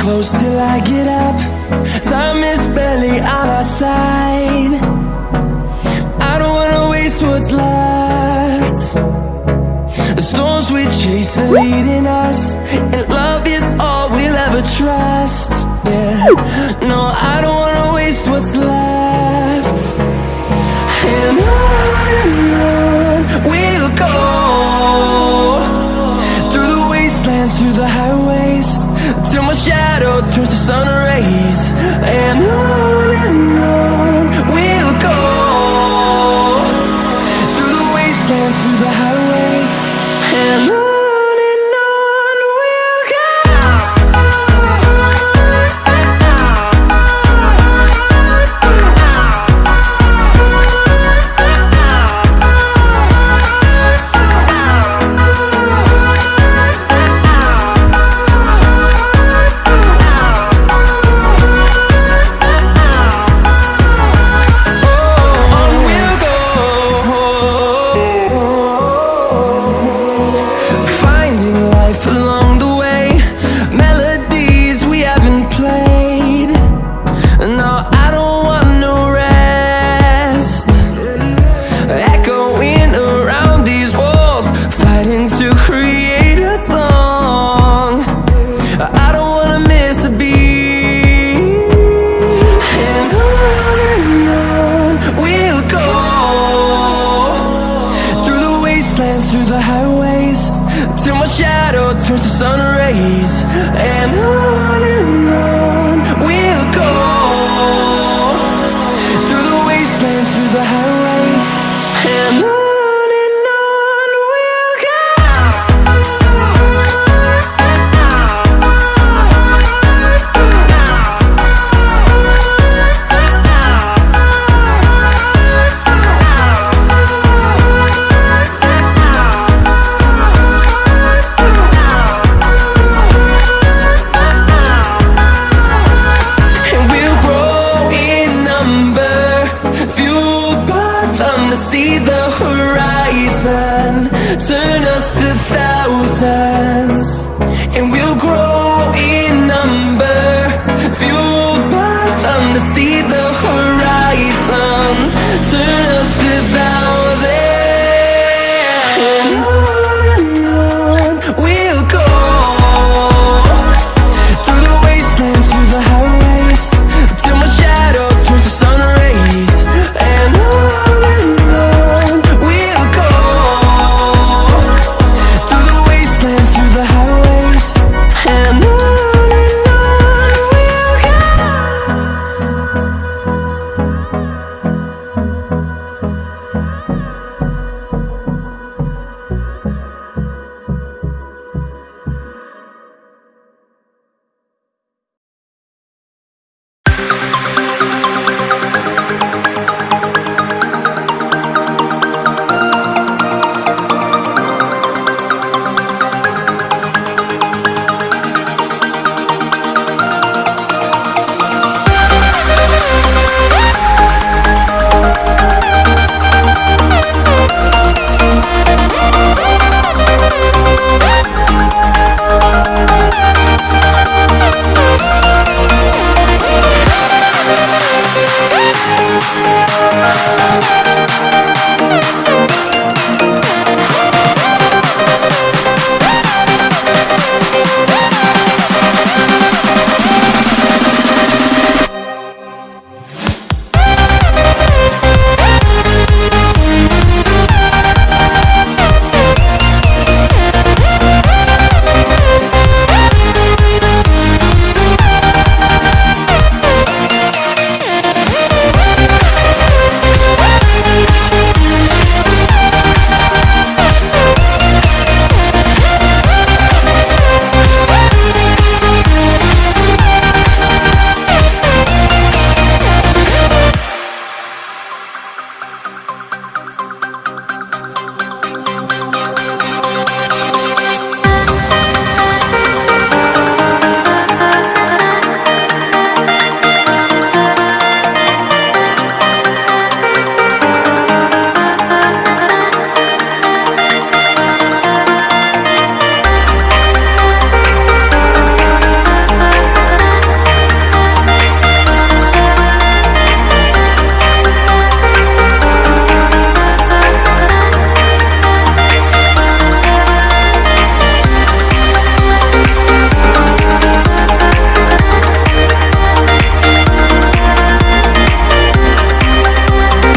close till I get up. Time is barely on our side. I don't wanna waste what's left. The storms we chase are leading us, and love is all we'll ever trust. Yeah, no, I don't wanna waste what's left. And on we'll go, through the wastelands, through the highways, till my shadow turns to sun rays. And on we'll go, through the wastelands, through the highways, and on we'll go. Through the highways, till my shadow turns to sun rays.